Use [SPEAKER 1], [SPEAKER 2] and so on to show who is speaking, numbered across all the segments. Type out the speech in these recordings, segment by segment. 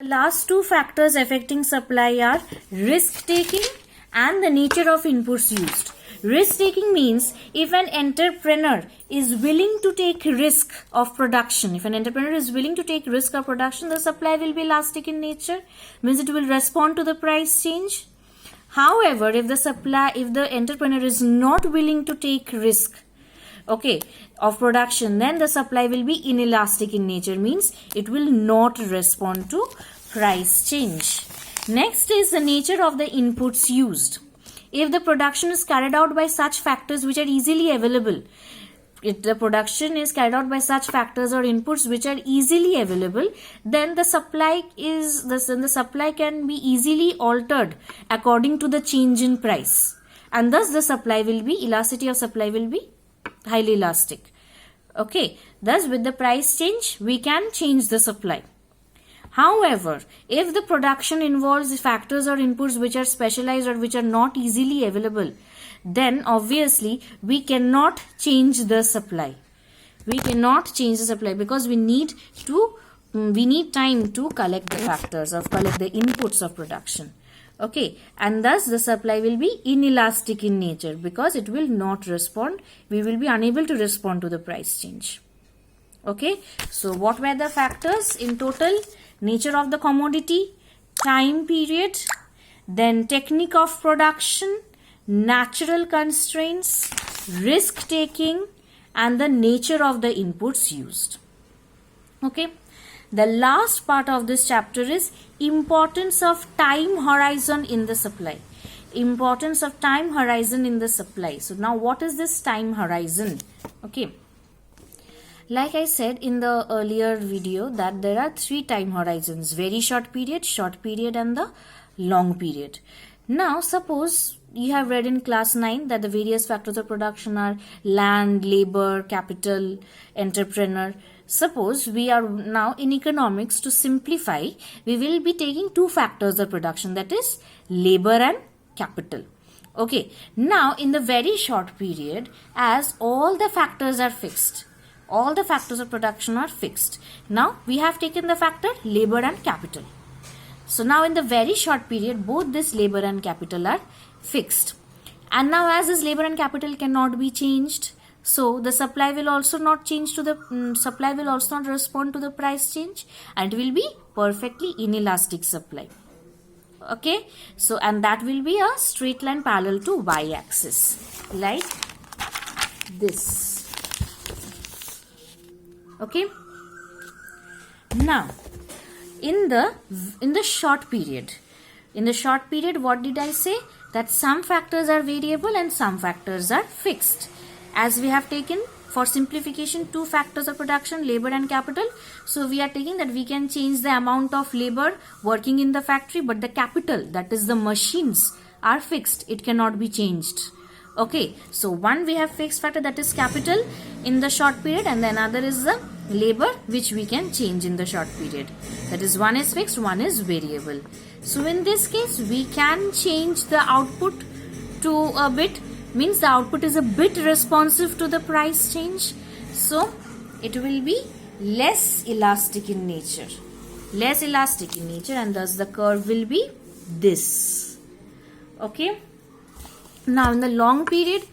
[SPEAKER 1] The last two factors affecting supply are risk taking and the nature of inputs used. Risk taking means if an entrepreneur is willing to take risk of production, the supply will be elastic in nature, means it will respond to the price change. However, if the entrepreneur is not willing to take risk, of production, then the supply will be inelastic in nature, means it will not respond to price change. Next is the nature of the inputs used. If the production is carried out by such factors which are easily available, if the production is carried out by such factors or inputs which are easily available, then the supply can be easily altered according to the change in price, and thus the elasticity of supply will be highly elastic. Thus with the price change we can change the supply. However, if the production involves factors or inputs which are specialized or which are not easily available, then obviously we cannot change the supply. Because we need time to collect the factors or collect the inputs of production. And thus the supply will be inelastic in nature because it will not respond. We will be unable to respond to the price change. So what were the factors in total? Nature of the commodity, time period, then technique of production, natural constraints, risk taking, and the nature of the inputs used. The last part of this chapter is importance of time horizon in the supply. So now what is this time horizon? Like I said in the earlier video that there are three time horizons: very short period, and the long period. Now suppose you have read in class 9 that the various factors of production are land, labor, capital, entrepreneur. Suppose we are now in economics, to simplify, we will be taking two factors of production, that is labor and capital. Now in the very short period, as all the factors are fixed, all the factors of production are fixed. Now we have taken the factor labor and capital. So now in the very short period, both this labor and capital are fixed. And now as this labor and capital cannot be changed, so the supply will also not respond to the price change, and it will be perfectly inelastic supply. So and that will be a straight line parallel to y-axis, like this. Now in the short period, what did I say? That some factors are variable and some factors are fixed. As we have taken for simplification two factors of production, labor and capital, so we are taking that we can change the amount of labor working in the factory, but the capital, that is the machines, are fixed. It cannot be changed. So one we have fixed factor, that is capital in the short period, and the another is the labor, which we can change in the short period. That is, one is fixed, one is variable. So in this case we can change the output to a bit, means the output is a bit responsive to the price change. So it will be less elastic in nature, and thus the curve will be this. Now in the long period,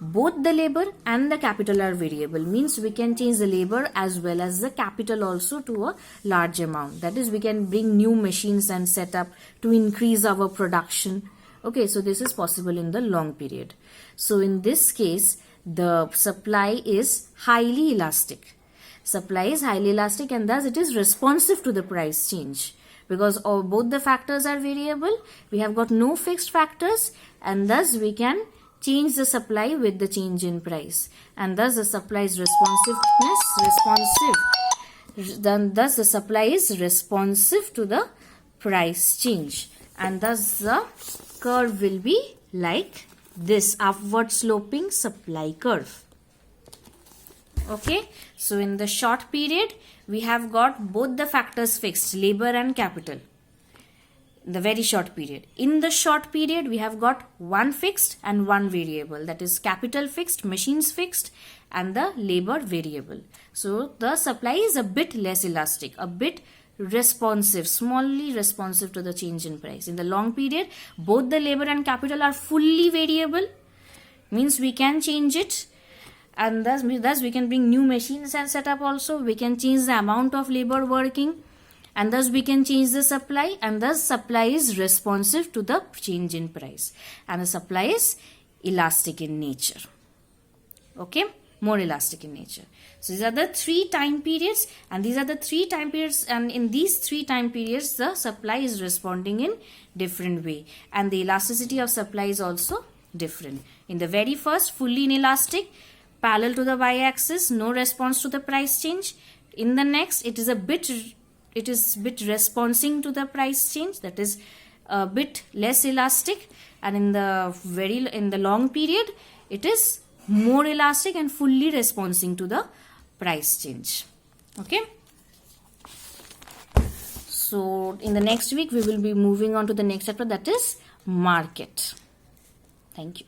[SPEAKER 1] both the labor and the capital are variable, means we can change the labor as well as the capital also to a large amount. That is, we can bring new machines and set up to increase our production. So this is possible in the long period. So in this case, the supply is highly elastic. And thus it is responsive to the price change. Because both the factors are variable, we have got no fixed factors, and thus we can change the supply with the change in price, and thus the supply is responsive to the price change, and thus the curve will be like this, upward sloping supply curve. So in the short period we have got both the factors fixed, labor and capital, the very short period. In the short period we have got one fixed and one variable, that is capital fixed, machines fixed, and the labor variable. So the supply is a bit less elastic, a bit responsive, smallly responsive to the change in price. In the long period, both the labor and capital are fully variable, means we can change it, and thus we can bring new machines and set up also. We can change the amount of labor working, and thus we can change the supply, and thus supply is responsive to the change in price, and the supply is elastic in nature. Okay, more elastic in nature. So these are the 3 time periods, and these are the 3 time periods, and in these 3 time periods the supply is responding in different way, and the elasticity of supply is also different. In the very first, fully inelastic, parallel to the y-axis, no response to the price change. In the next, it is bit responding to the price change, that is a bit less elastic, and in the long period it is more elastic and fully responding to the price change. Okay, so in the next week we will be moving on to the next chapter, that is market. Thank you.